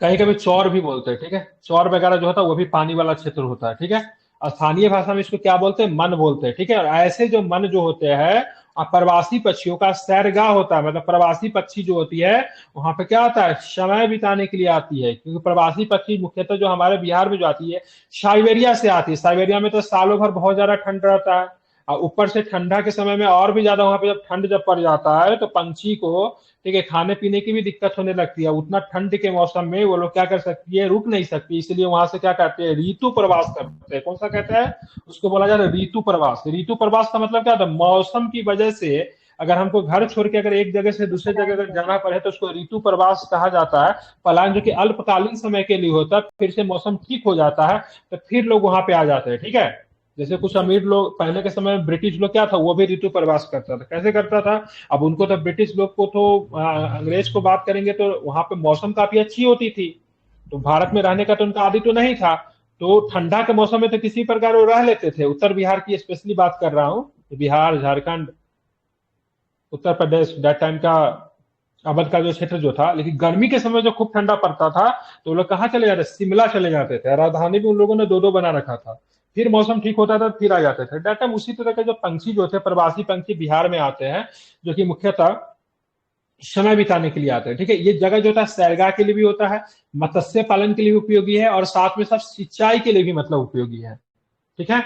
S1: कहीं कभी चौर भी बोलते हैं। ठीक है, चौर वगैरह जो होता है वो भी पानी वाला क्षेत्र होता है। ठीक है, स्थानीय भाषा में इसको क्या बोलते हैं? मन बोलते हैं। ठीक है, और ऐसे जो मन जो होते हैं प्रवासी पक्षियों का सैरगाह होता है। मतलब प्रवासी पक्षी जो होती है वहां पे क्या होता है? समय बिताने के लिए आती है। क्योंकि प्रवासी पक्षी मुख्यतः जो हमारे बिहार में जो आती है साइबेरिया से आती है। साइबेरिया में तो सालों भर बहुत ज्यादा ठंड रहता है, और ऊपर से ठंडा के समय में और भी ज्यादा वहां पे जब ठंड जब पड़ जाता है तो पंछी को, ठीक है, खाने पीने की भी दिक्कत होने लगती है। उतना ठंड के मौसम में वो लोग क्या कर सकती है? रुक नहीं सकती। इसलिए वहां से क्या करते हैं? ऋतु प्रवास करते हैं। कौन सा कहते हैं उसको? बोला जाता है ऋतु प्रवास। ऋतु प्रवास का मतलब क्या होता है? मौसम की वजह से अगर हमको घर छोड़ के अगर एक जगह से दूसरे जगह अगर जाना पड़े तो उसको ऋतु प्रवास कहा जाता है। पलायन जो कि अल्पकालीन समय के लिए होता है, फिर से मौसम ठीक हो जाता है तो फिर लोग वहां पे आ जाते हैं। ठीक है, जैसे कुछ अमीर लोग पहले के समय में ब्रिटिश लोग क्या था, वो भी ऋतु प्रवास करता था। कैसे करता था? अब उनको तो ब्रिटिश लोग को तो अंग्रेज को बात करेंगे तो वहां पे मौसम काफी अच्छी होती थी, तो भारत में रहने का तो उनका आदि तो नहीं था। तो ठंडा के मौसम में तो किसी प्रकार वो रह लेते थे। उत्तर बिहार की स्पेशली बात कर रहा हूँ, बिहार, झारखंड, उत्तर प्रदेश दैट टाइम का अवध का जो क्षेत्र जो था। लेकिन गर्मी के समय जो खूब ठंडा पड़ता था तो वो लोग कहाँ चले जाते? शिमला चले जाते थे। राजधानी भी उन लोगों ने दो दो बना रखा था। फिर मौसम ठीक होता था फिर आ जाते थे। दैट टाइम उसी तरह के जो पंछी जो थे, प्रवासी पंछी बिहार में आते हैं, जो कि मुख्यतः समय बिताने के लिए आते हैं। ठीक है, ये जगह जो होता है सैरगाह के लिए भी होता है, मत्स्य पालन के लिए भी उपयोगी है, और साथ में सब सिंचाई के लिए भी मतलब उपयोगी है। ठीक है,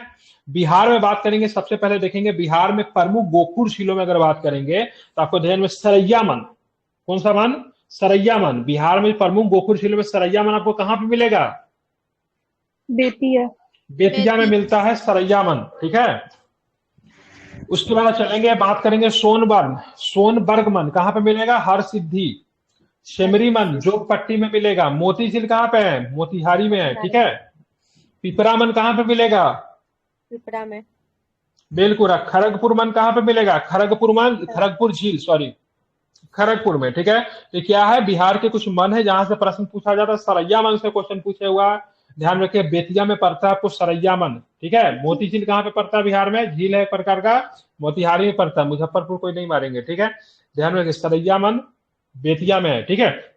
S1: बिहार में बात करेंगे सबसे पहले देखेंगे बिहार में प्रमुख गोखुर झीलों में अगर बात करेंगे तो आपको ध्यान में सरैया मन। कौन सा मन? सरैया मन। बिहार में प्रमुख गोखुर झीलों में सरैया मन आपको कहां पे मिलेगा?
S4: बेतिया।
S1: बेतिया में मिलता है सरैया मन। ठीक है, उसके बाद चलेंगे बात करेंगे सोनबर्ग। सोनबर्ग मन कहां पे मिलेगा? हरसिद्धि। सिमरी मन जोगपट्टी में मिलेगा। मोती झील कहां पे है? मोतिहारी में है। ठीक है, पिपरा मन कहां पे मिलेगा?
S2: पिपरा में।
S1: बिल्कुल। खड़गपुर मन कहां पे मिलेगा? खड़गपुर मन, खड़गपुर झील, सॉरी, खड़गपुर में। ठीक है, तो क्या है? बिहार के कुछ मन है जहां से प्रश्न पूछा जाता है। सरैया मन से क्वेश्चन पूछे हुआ, ध्यान रखिए। बेतिया में पड़ता है आपको सरैया मन। ठीक है, मोती झील कहां पे पड़ता है? बिहार में झील है एक प्रकार का, मोतिहारी में पड़ता है। मुजफ्फरपुर कोई नहीं मारेंगे। ठीक है, ध्यान रखिए, सरैया मन बेतिया में है। ठीक है,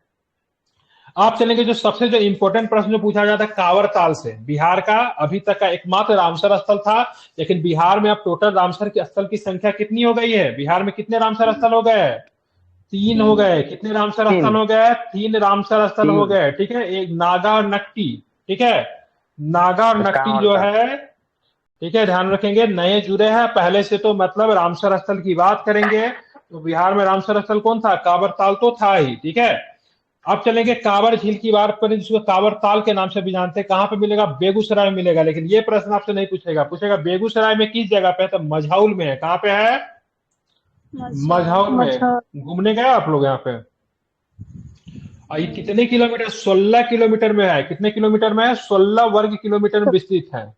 S1: आप चलेंगे जो सबसे जो इंपॉर्टेंट प्रश्न जो पूछा जाता है कांवर ताल से। बिहार का अभी तक का एकमात्र रामसर स्थल था, लेकिन बिहार में अब टोटल रामसर के स्थल की संख्या कितनी हो गई है? बिहार में कितने रामसर स्थल हो गए? 3 हो गए। कितने रामसर स्थल हो गए? 3 रामसर स्थल हो गए। ठीक है, एक नागा और नकटी। ठीक है, नागा और नकटी जो है, ठीक है, ध्यान रखेंगे, नए जुड़े हैं। पहले से तो मतलब रामसर स्थल की बात करेंगे तो बिहार में रामसर स्थल कौन था? कांवर ताल तो था ही। ठीक है, अब चलेंगे कांवर झील की बात करें जिसको कांवर ताल के नाम से भी जानते हैं। कहां पे मिलेगा? बेगूसराय में मिलेगा। लेकिन ये प्रश्न आपसे नहीं पूछेगा, पूछेगा बेगूसराय में किस जगह पे है? तो मझौल में है। कहां पे है? मझौल में। घूमने गए आप लोग यहाँ पे? और ये कितने किलोमीटर? 16 किलोमीटर में है। कितने किलोमीटर में है? 16 वर्ग किलोमीटर में विस्तृत है।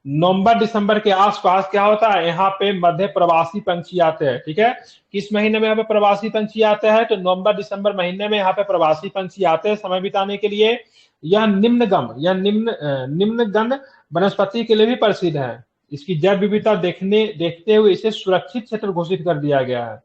S1: नवंबर दिसंबर के आसपास क्या होता है? यहाँ पे मध्य प्रवासी पंछी आते हैं। ठीक है, किस महीने में यहाँ पे प्रवासी पंछी आते हैं? तो नवंबर दिसंबर महीने में यहाँ पे प्रवासी पंछी आते हैं समय बिताने के लिए। यह निम्नगण वनस्पति के लिए भी प्रसिद्ध है। इसकी जैव विविधता देखते हुए इसे सुरक्षित क्षेत्र घोषित कर दिया गया है।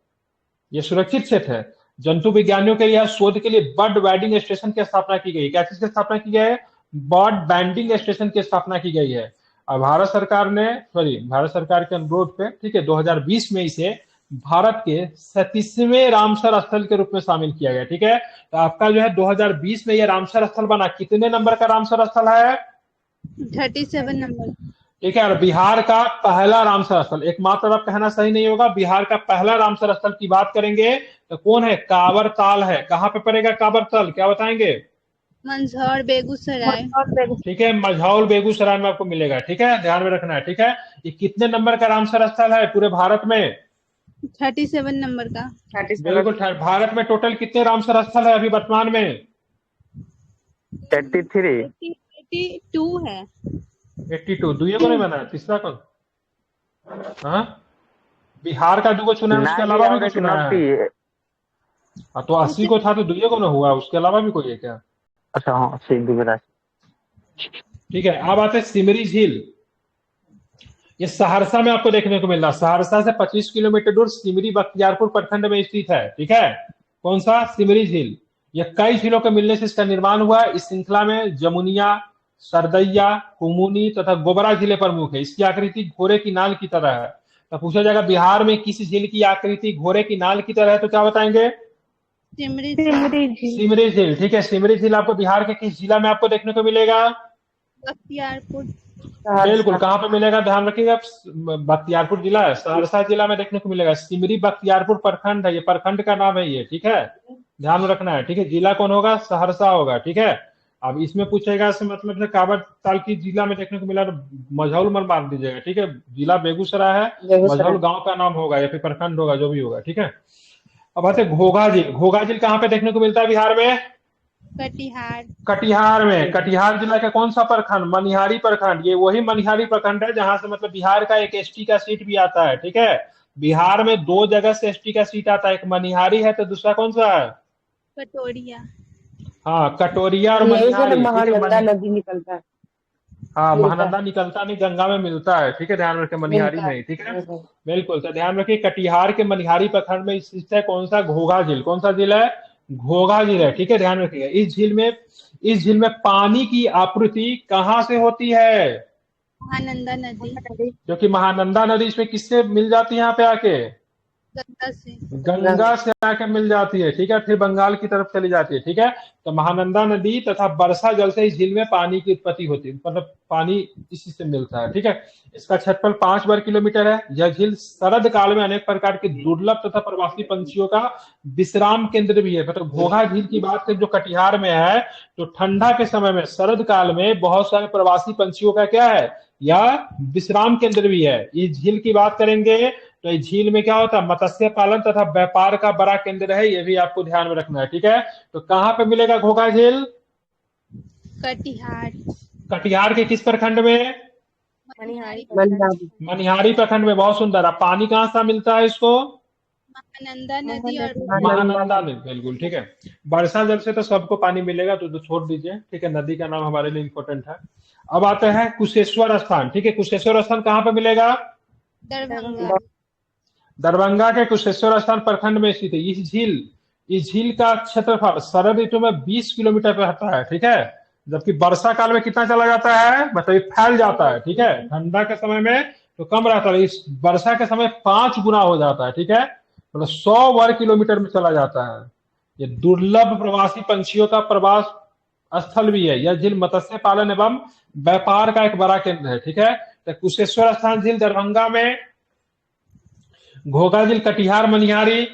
S1: यह सुरक्षित क्षेत्र है। जंतु विज्ञानियों के लिए शोध के लिए बर्ड बैडिंग स्टेशन की स्थापना की गई। क्या चीज की स्थापना की गई है? बर्ड बैंडिंग स्टेशन की स्थापना की गई है। और भारत सरकार के अनुरोध पे, ठीक है, 2020 में इसे भारत के 37वें रामसर स्थल के रूप में शामिल किया गया। ठीक है, तो आपका जो है 2020 में यह रामसर स्थल बना। कितने नंबर का रामसर स्थल है?
S4: 37 नंबर।
S1: ठीक है। और बिहार का पहला रामसर स्थल, एकमात्र अब कहना सही नहीं होगा, बिहार का पहला रामसर स्थल की बात करेंगे तो कौन है? कांवर ताल है। कहाँ पे पड़ेगा कांवर ताल, क्या बताएंगे?
S6: मंझौर बेगूसराय।
S1: ठीक है, मझौल बेगूसराय में आपको मिलेगा। ठीक है, ध्यान में रखना है। ठीक है, ये कितने नंबर का रामसर स्थल है पूरे भारत में?
S6: 37 नंबर का।
S2: 37
S1: बिल्कुल। भारत में टोटल कितने रामसर स्थल है अभी वर्तमान में?
S3: 83।
S6: 82 है।
S1: 82। दुइये को नहीं बना है, तीसरा कौन? हाँ, बिहार का दुगो चुना है, उसके अलावा भी कोई चुना है? हाँ, तो 80 को था तो दुइये को ना हुआ, उसके अलावा भी कोई है क्या?
S3: अच्छा हाँ, सही दुगरा।
S1: ठीक है, अब आते हैं सिमरी झील। ये सहरसा में आपको देखने को मिल रहा है। सहरसा से 25 किलोमीटर दूर सिमरी बख्तियारपुर प्रखंड में स्थित है। ठीक है, कौन सा? सिमरी झील। यह कई झीलों के मिलने से इसका निर्माण हुआ है। इस श्रृंखला में जमुनिया, सरदैया, कुमुनी तथा गोबरा झीलें प्रमुख है। इसकी आकृति घोड़े की नाल की तरह है। तो पूछा जाएगा बिहार में किस झील की आकृति घोड़े की नाल की तरह है, तो क्या बताएंगे?
S6: सिमरी
S1: सिमरी झील। ठीक है, सिमरी झील आपको बिहार के किस जिला में आपको देखने को मिलेगा?
S6: बख्तियारपुर।
S1: बिल्कुल। कहाँ पे मिलेगा, ध्यान रखिएगा, बख्तियारपुर जिला है, सहरसा जिला में देखने को मिलेगा। सिमरी बख्तियारपुर प्रखंड है, ये प्रखंड का नाम है ये। ठीक है, ध्यान में रखना है। ठीक है, जिला कौन होगा? सहरसा होगा। ठीक है, अब इसमें पूछेगा से मतलब से कांवर ताल की जिला में देखने को मिला तो मझौल मत मार दीजिएगा। ठीक है, जिला बेगूसराय है, मझौल गांव का नाम होगा या फिर प्रखंड होगा, जो भी होगा। ठीक है, अब आते घोघा झील। घोघा झील कहाँ पे देखने को मिलता है बिहार में?
S6: कटिहार।
S1: कटिहार में। कटिहार जिला का कौन सा प्रखंड? मनिहारी प्रखंड। ये वही मनिहारी प्रखंड है जहां से मतलब बिहार का एक एसटी का सीट भी आता है। ठीक है, बिहार में 2 जगह से एसटी का सीट आता है, एक मनिहारी है तो दूसरा कौन सा है?
S6: कटोरिया।
S1: हाँ, कटोरिया और
S2: यही से
S1: मनिहारी। ठीक है,
S2: महानंदा नदी निकलता है।
S1: हाँ,
S2: मिलता
S1: महानंदा निकलता नहीं, गंगा में मिलता है। ठीक है, ध्यान रखें, मनिहारी
S2: मिलता
S1: में ही। ठीक है,
S2: है।
S1: बिल्कुल। तो ध्यान रखिए, कटिहार के मनिहारी प्रखंड में स्थित है कौन सा? घोघा झील। कौन सा झील है? घोघा झील है। ठीक है, ध्यान रखिएगा। इस झील में पानी की आपूर्ति कहाँ से होती है?
S6: महानंदा नदी।
S1: क्योंकि महानंदा नदी इसमें किससे मिल जाती है? यहाँ पे आके
S6: गंगा से।
S1: गंगा से आके मिल जाती है। ठीक है, फिर बंगाल की तरफ चली जाती है। ठीक है, तो महानंदा नदी तथा वर्षा जल से इस झील में पानी की उत्पत्ति होती है, मतलब पानी इसी से मिलता है। ठीक है, इसका क्षेत्रफल 5 वर्ग किलोमीटर है। यह झील शरद काल में अनेक प्रकार के दुर्लभ तथा प्रवासी पंछियों का विश्राम केंद्र भी है। मतलब घोघा झील की बात करें जो कटिहार में है, तो ठंडा के समय में शरद काल में बहुत सारे प्रवासी पंछियों का क्या है? यह विश्राम केंद्र भी है। इस झील की बात करेंगे तो इस झील में क्या होता है? मत्स्य पालन तथा व्यापार का बड़ा केंद्र है, ये भी आपको ध्यान में रखना है। ठीक है, तो कहाँ पे मिलेगा घोघा झील?
S6: कटिहार।
S1: कटिहार के किस प्रखंड में? मनिहारी प्रखंड में। बहुत सुंदर। अब पानी कहाँ से मिलता है इसको?
S6: महानंदा नदी और
S1: महानंदा नदी। बिल्कुल, ठीक है। वर्षा जल से तो सबको पानी मिलेगा, तो छोड़ दीजिए। ठीक है, नदी का नाम हमारे लिए इंपॉर्टेंट है। अब आते हैं कुशेश्वर स्थान। ठीक है, कुशेश्वर स्थान कहाँ पे मिलेगा?
S6: दरभंगा।
S1: दरभंगा के कुशेश्वर स्थान प्रखंड में स्थित है। इस झील का क्षेत्रफल शरद ऋतु में 20 किलोमीटर रहता है। ठीक है, जबकि वर्षा काल में कितना चला जाता है? मतलब फैल जाता है। ठीक है, ठंडा के समय में तो कम रहता है, इस वर्षा के समय 5 गुना हो जाता है। ठीक है, मतलब 100 वर्ग किलोमीटर में चला जाता है। ये दुर्लभ प्रवासी पंछियों का प्रवास स्थल भी है। यह झील मत्स्य पालन एवं व्यापार का एक बड़ा केंद्र है। ठीक है, तो कुशेश्वर स्थान झील दरभंगा में, घोघा झील कटिहार मनिहारी,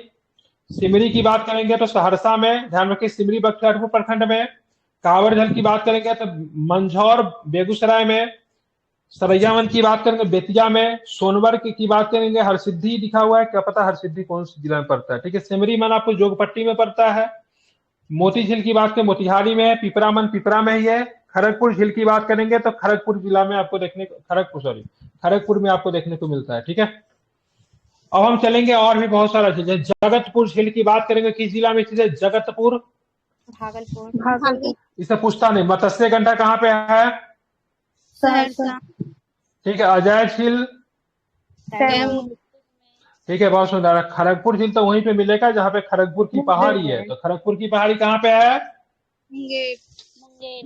S1: सिमरी की बात करेंगे तो सहरसा में, ध्यान रखिए सिमरी बख्तियारपुर प्रखंड में। कांवर झील की बात करेंगे तो मंझौर बेगूसराय में। सरैयावन की बात करेंगे बेतिया में। सोनवर्ग की बात करेंगे हरसिद्धि लिखा हुआ है, क्या पता हरसिद्धि कौन सी जिला में पड़ता है? ठीक है, सिमरी मन आपको जोगपट्टी में पड़ता है। मोती झील की बात करें मोतिहारी में है। पिपरा मन पिपरा में ही है। खड़गपुर झील की बात करेंगे तो खड़गपुर जिला में आपको खड़गपुर में आपको देखने को मिलता है। ठीक है, अब हम चलेंगे और भी बहुत सारा झील है। जगतपुर झील की बात करेंगे, किस जिला में स्थित है? जगतपुर,
S2: भागलपुर।
S1: इसे पूछता नहीं। मत्स्य गंडा कहाँ पे है?
S6: सहरसा।
S1: ठीक है, अजय झील, ठीक है, बहुत सुंदर। खड़गपुर झील तो वहीं पे मिलेगा जहाँ पे खड़गपुर की पहाड़ी है। तो खड़गपुर की पहाड़ी कहाँ पे है?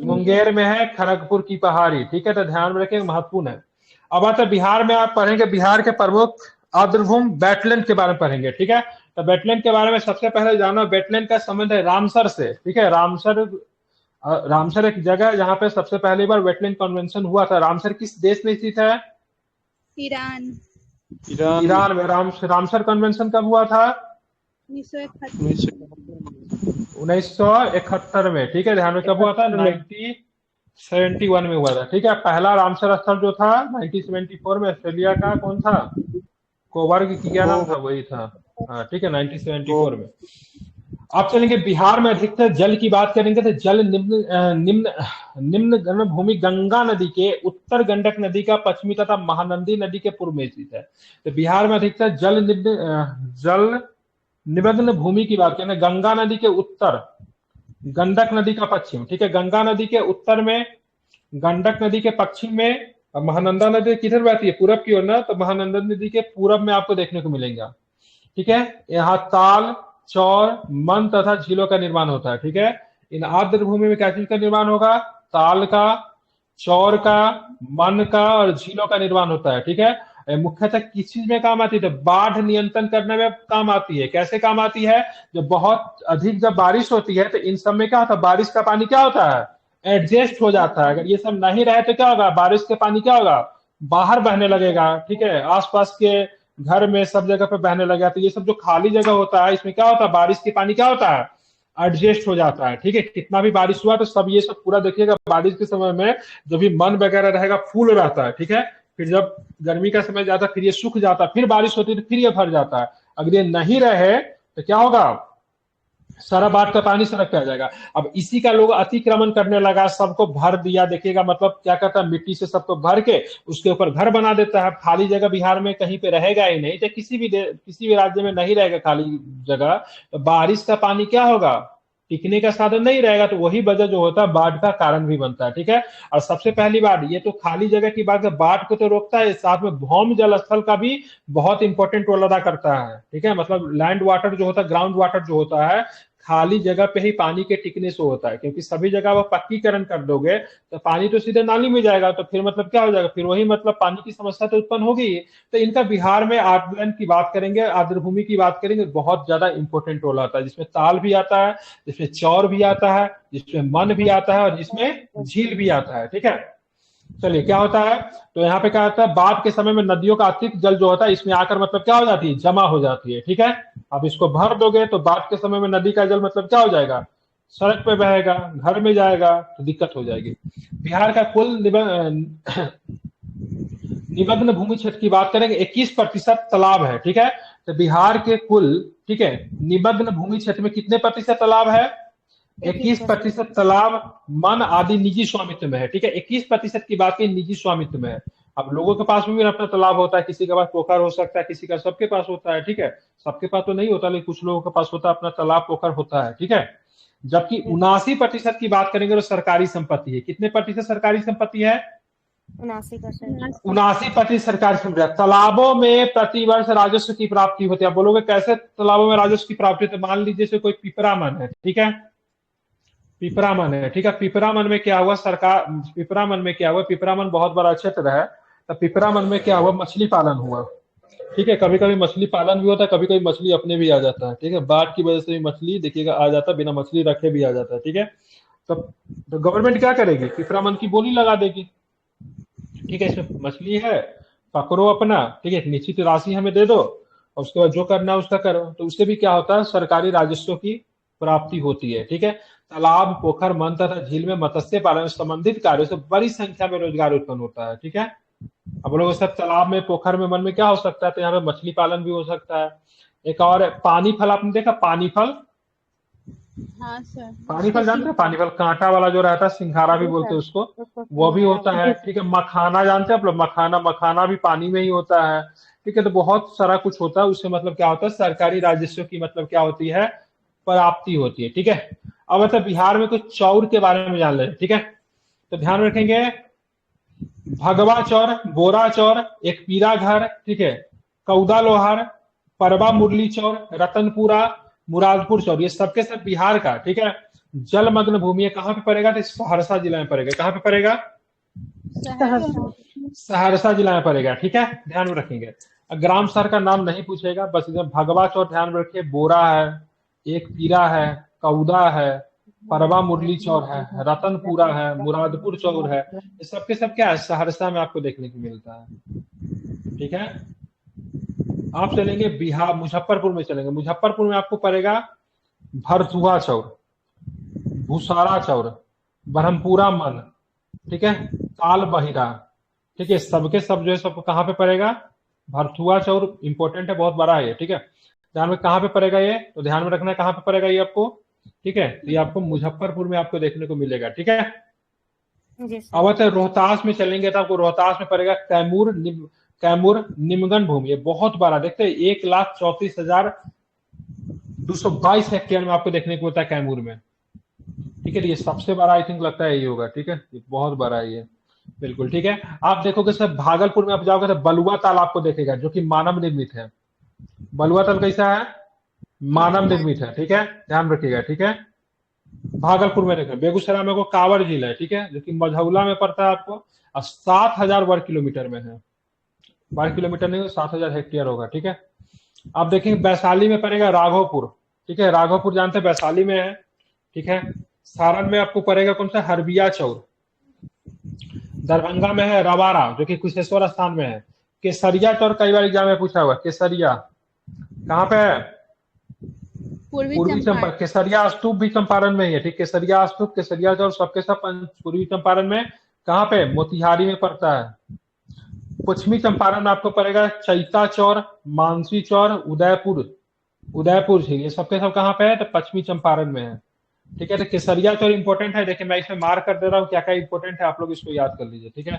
S1: मुंगेर में है खड़गपुर की पहाड़ी। ठीक है, तो ध्यान में रखें, महत्वपूर्ण है। अब आता बिहार में, आप पढ़ेंगे बिहार के प्रमुख आर्द्रभूमि वेटलैंड के बारे में पढ़ेंगे। ठीक है, तो वेटलैंड के बारे में सबसे पहले जानो, वेटलैंड का संबंध है रामसर से। ठीक है, रामसर एक जगह है जहां पे सबसे पहली बार वेटलैंड कन्वेंशन हुआ था। रामसर किस देश में स्थित है?
S6: ईरान।
S1: ईरान में रामसर कन्वेंशन कब हुआ था? 1971 में। ठीक है, ध्यान में कब हुआ था? 1971 में हुआ था। ठीक है, पहला रामसर स्थल जो था 1974 में ऑस्ट्रेलिया का कौन था? कोबर्ग की क्या नाम था? वही था। हाँ ठीक है, 1974 में। अब चलेंगे बिहार में अधिकतर जल की बात करेंगे तो जल निम्न भूमि गंगा नदी के उत्तर, गंडक नदी का पश्चिमी तथा महानंदी नदी के पूर्व में स्थित है। तो बिहार में अधिकतर जल निमग्न भूमि की बात करें, गंगा नदी के उत्तर, गंडक नदी का पश्चिम। ठीक है, गंगा नदी के उत्तर में, गंडक नदी के पश्चिम में, और महानंदा नदी किधर बहती है? पूरब की ओर ना, तो महानंदा नदी के पूरब में आपको देखने को मिलेगा। ठीक है, यहाँ ताल, चौर, मन तथा झीलों का निर्माण होता है। ठीक है, इन आर्द्र भूमि में क्या चीज का निर्माण होगा? ताल का, चौर का, मन का और झीलों का निर्माण होता है। ठीक है, मुख्यतः किस चीज में काम आती है? तो बाढ़ नियंत्रण करने में काम आती है। कैसे काम आती है? जब बहुत अधिक जब बारिश होती है तो इन सब में क्या होता है? बारिश का पानी क्या होता है? एडजस्ट हो जाता है। अगर ये सब नहीं रहे तो क्या होगा? बारिश के पानी क्या होगा? बाहर बहने लगेगा। ठीक है, आसपास के घर में सब जगह पे बहने लगा। तो ये सब जो खाली जगह होता है इसमें क्या होता है? बारिश के पानी क्या होता है? एडजस्ट हो जाता है। ठीक है, कितना भी बारिश हुआ तो सब ये सब पूरा देखिएगा, बारिश के समय में जब भी मन वगैरह रहेगा फूल रहता है। ठीक है, फिर जब गर्मी का समय जाता है फिर ये सूख जाता है, फिर बारिश होती है तो फिर ये भर जाता है। अगर ये नहीं रहे तो क्या होगा? सारा बाढ़ का पानी सड़क पे आ जाएगा। अब इसी का लोग अतिक्रमण करने लगा, सबको भर दिया। देखिएगा मतलब क्या करता है? मिट्टी से सबको भर के उसके ऊपर घर बना देता है। खाली जगह बिहार में कहीं पे रहेगा ही नहीं, तो किसी भी राज्य में नहीं रहेगा खाली जगह, तो बारिश का पानी क्या होगा? टिकने का साधन नहीं रहेगा। तो वही वजह जो होता है बाढ़ का कारण भी बनता है। ठीक है, और सबसे पहली बात, ये तो खाली जगह की बात है, बाढ़ को तो रोकता है, साथ में भौम जल स्थल का भी बहुत इंपॉर्टेंट रोल अदा करता है। ठीक है, मतलब लैंड वाटर जो होता है, ग्राउंड वाटर जो होता है, खाली जगह पे ही पानी के टिकने से होता है। क्योंकि सभी जगह वो पक्कीकरण कर दोगे तो पानी तो सीधे नाली में जाएगा, तो फिर मतलब क्या हो जाएगा? फिर वही मतलब पानी की समस्या तो उत्पन्न होगी। तो इनका बिहार में आर्द्रलैंड की बात करेंगे, आर्द्र भूमि की बात करेंगे, बहुत ज्यादा इंपॉर्टेंट रोल आता है, जिसमें ताल भी आता है, जिसमें चौर भी आता है, जिसमें मन भी आता है और जिसमें झील भी आता है। ठीक है, चलिए क्या होता है? तो यहाँ पे क्या होता है? बाढ़ के समय में नदियों का अतिरिक्त जल जो होता है इसमें आकर मतलब क्या हो जाती है? जमा हो जाती है। ठीक है, अब इसको भर दोगे तो बाढ़ के समय में नदी का जल मतलब क्या हो जाएगा? सड़क पे बहेगा, घर में जाएगा, तो दिक्कत हो जाएगी। बिहार का कुल निमग्न भूमि क्षेत्र की बात करेंगे, 21% तालाब है। ठीक है, तो बिहार के कुल, ठीक है, निमग्न भूमि क्षेत्र में कितने प्रतिशत तालाब है? 21% तालाब, मन आदि निजी स्वामित्व में है। ठीक है, 21% की बात की निजी स्वामित्व में है। अब लोगों के पास भी अपना तालाब होता है, किसी के पास पोखर हो सकता है, किसी का, सबके पास होता है। ठीक है, सबके पास तो नहीं होता, लेकिन कुछ लोगों के पास होता है, अपना तालाब पोखर होता है। ठीक है, जबकि 79% की बात करेंगे तो सरकारी संपत्ति है। कितने प्रतिशत सरकारी संपत्ति है? 79% सरकारी संपत्ति। तालाबों में प्रतिवर्ष राजस्व की प्राप्ति होती है। आप बोलोगे कैसे तालाबों में राजस्व की प्राप्ति? तो मान लीजिए जैसे कोई पिपरामन है, ठीक है, पिपरामन है, ठीक है, पिपरामन में क्या हुआ? पिपरामन बहुत बड़ा क्षेत्र है, तो पिपरामन में क्या हुआ? मछली पालन हुआ। ठीक है, कभी कभी मछली पालन भी होता है, कभी कभी मछली अपने भी आ जाता है। ठीक है, बाढ़ की वजह से भी मछली देखिएगा आ जाता है, बिना मछली रखे भी आ जाता है। ठीक है, तो गवर्नमेंट क्या करेगी? पिपरामन की बोली लगा देगी। ठीक है, इसमें मछली है, पकड़ो अपना, ठीक है, एक निश्चित राशि हमें दे दो और उसके बाद जो करना है उसका करो। तो उससे भी क्या होता है? सरकारी राजस्व की प्राप्ति होती है। ठीक है, तालाब, पोखर, मन तथा झील में मत्स्य पालन संबंधित कार्यों से बड़ी संख्या में रोजगार उत्पन्न होता है। ठीक है, अब लोग सब तालाब में, पोखर में, मन में क्या हो सकता है? तो यहाँ पे मछली पालन भी हो सकता है। एक और पानी फल, आपने देखा पानी फल?
S6: हाँ सर।
S1: पानी फल जानते हैं? पानी फल कांटा वाला जो रहता है, सिंघाड़ा भी बोलते हैं उसको, वो भी होता है। ठीक है, मखाना जानते हैं आप लोग? मखाना भी पानी में ही होता है। ठीक है, तो बहुत सारा कुछ होता है, उससे मतलब क्या होता है? सरकारी राजस्व की मतलब क्या होती है? प्राप्ति होती है। ठीक है, अब मतलब बिहार में कुछ चौर के बारे में जान ले। ठीक है, तो ध्यान रखेंगे, भगवा चौर, बोरा चौर, एक पीरा घर, ठीक है, कौदा लोहार, परबा मुरली चौर, रतनपुरा, मुरादपुर चौर, ये सबके सब बिहार का, ठीक है, जलमग्न भूमि है। कहाँ पे पड़ेगा? तो सहरसा जिला में पड़ेगा। कहाँ पे पड़ेगा? सहरसा जिला में पड़ेगा। ठीक है, ध्यान में रखेंगे। ग्राम शहर का नाम नहीं पूछेगा, बस इधर भगवा चौर ध्यान में रखिए, बोरा है, एक पीरा है, कौदा है, परवा मुरली चौर है, रतनपुरा है, मुरादपुर चौर है, ये सबके सब क्या है? सहरसा में आपको देखने को मिलता है। ठीक है। आप चलेंगे बिहार, मुजफ्फरपुर में चलेंगे। मुजफ्फरपुर में आपको पड़ेगा भरथुआ चौर, भूसारा चौर, ब्रह्मपुरा मन, ठीक है, ताल बहिरा, ठीक है, सबके सब जो है सब कहाँ पे पड़ेगा, भरथुआ चौर इंपॉर्टेंट है, बहुत बड़ा है ये, ठीक है। ध्यान में कहाँ पे पड़ेगा ये, तो ध्यान में रखना है कहाँ पे पड़ेगा ये आपको, ठीक है। तो ये आपको मुजफ्फरपुर में आपको देखने को मिलेगा, ठीक है।
S2: जी
S1: अब
S2: सर।
S1: आते हैं रोहतास में चलेंगे तो आपको रोहतास में पड़ेगा कैमूर निमगन भूमि। ये बहुत बड़ा, देखते हैं 1,34,222 हेक्टेयर में आपको देखने को मिलता है कैमूर में, ठीक है। ये सबसे बड़ा आई थिंक लगता है ये होगा, ठीक है, ये बहुत बड़ा है ये, बिल्कुल ठीक है। आप देखोगे सर भागलपुर में आप जाओगे तो बलुआ ताल आपको देखेगा, जो कि मानव निर्मित है। बलुआ ताल कैसा है, मानव निर्मित है, ठीक है, ध्यान रखिएगा, ठीक है। भागलपुर में देखो, बेगूसराय में को कांवड़ झील है, ठीक है, जो कि मझौला में पड़ता है आपको, और 7,000 वर्ग किलोमीटर में है, वर्ग किलोमीटर नहीं, 7,000 हेक्टेयर होगा, ठीक है। आप देखेंगे वैशाली में पड़ेगा राघोपुर, ठीक है, राघोपुर जानते हैं वैशाली में है, ठीक है। सारण में आपको पड़ेगा कौन सा, हरबिया चौर। दरभंगा में है रवारा, जो कि कुशेश्वर स्थान में है। केसरिया चौर कई बार एग्जाम में पूछा हुआ, केसरिया कहाँ पे है, पूर्वी चंपारण। केसरिया स्तूप भी चंपारण में ही है, ठीक, केसरिया स्तूप, केसरिया चौर सबके सब पूर्वी चंपारण में। कहाँ पे, मोतिहारी में पड़ता है। पश्चिमी चंपारण में आपको पड़ेगा चैता चौर, मानसी चौर, उदयपुर ये सबके सब कहाँ पे है, तो पश्चिमी चंपारण में है, ठीक है। तो केसरिया चौर इंपॉर्टेंट है, देखिए मैं इसमें मार्क कर दे रहा हूँ क्या क्या इंपॉर्टेंट है, आप लोग इसको याद कर लीजिए, ठीक है।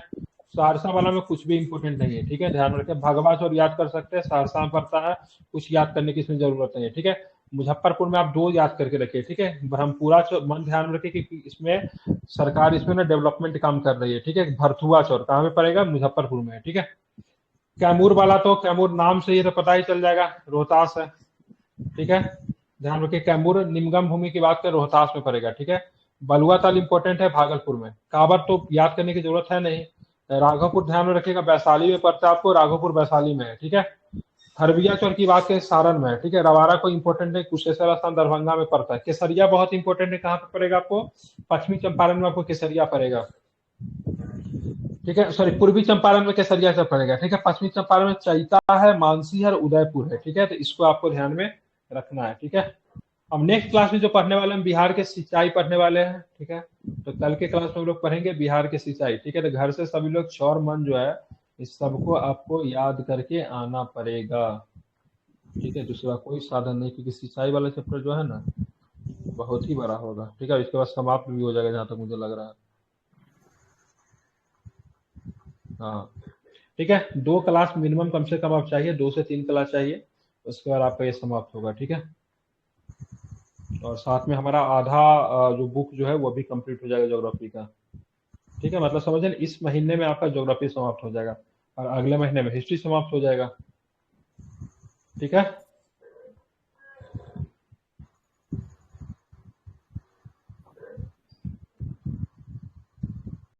S1: सहरसा वाला में कुछ भी इंपॉर्टेंट नहीं है, ठीक है, ध्यान रखें। भगवा चौर याद कर सकते हैं, सहरसा में पड़ता है, कुछ याद करने की इसमें जरूरत नहीं है, ठीक है। मुजफ्फरपुर में आप 2 याद करके रखिए, ठीक है। ब्रह्मपुरा चौर मन ध्यान में रखिए कि इसमें सरकार इसमें ना डेवलपमेंट काम कर रही है, ठीक है। भरथुआ चौर कहाँ पे पड़ेगा, मुजफ्फरपुर में है, ठीक है। कैमूर वाला तो कैमूर नाम से ही तो पता ही चल जाएगा, रोहतास है, ठीक है, ध्यान रखिए। कैमूर निमगम भूमि की बात करें, रोहतास में पड़ेगा, ठीक है। बलुआ ताल इंपॉर्टेंट है, भागलपुर में। कांवर तो याद करने की जरूरत है नहीं। राघोपुर ध्यान में रखिएगा, वैशाली में पड़ता है आपको, राघोपुर वैशाली में है, ठीक है। हरबिया चौर की बात करें, सारण में है, ठीक है। रवारा को इंपॉर्टेंट है, कुशेश्वर स्थान दरभंगा में पड़ता है। केसरिया बहुत इंपॉर्टेंट है, कहाँ पे पड़ेगा आपको, पश्चिमी चंपारण में आपको केसरिया पड़ेगा, ठीक है, सॉरी पूर्वी चंपारण में केसरिया से पड़ेगा, ठीक है। पश्चिमी चंपारण में चैता है, मानसी है और उदयपुर है, ठीक है। तो इसको आपको ध्यान में रखना है, ठीक है। अब नेक्स्ट क्लास में जो पढ़ने वाले हम बिहार के सिंचाई पढ़ने वाले हैं, ठीक है। तो कल के क्लास में हम लोग पढ़ेंगे बिहार के सिंचाई, ठीक है। तो घर से सभी लोग चौर मन जो है इस सबको आपको याद करके आना पड़ेगा, ठीक है। दूसरा कोई साधन नहीं, क्योंकि सिंचाई वाला चैप्टर जो है ना बहुत ही बड़ा होगा, ठीक है। इसके बाद समाप्त भी हो जाएगा जहां तक मुझे लग रहा है, हाँ, ठीक है। 2 क्लास मिनिमम कम से कम आप चाहिए, 2 से 3 क्लास चाहिए, उसके बाद आपका ये समाप्त होगा, ठीक है। और साथ में हमारा आधा जो बुक जो है वो भी कंप्लीट हो जाएगा ज्योग्राफी का, ठीक है। मतलब समझे, इस महीने में आपका ज्योग्राफी समाप्त हो जाएगा और अगले महीने में हिस्ट्री समाप्त हो जाएगा, ठीक है।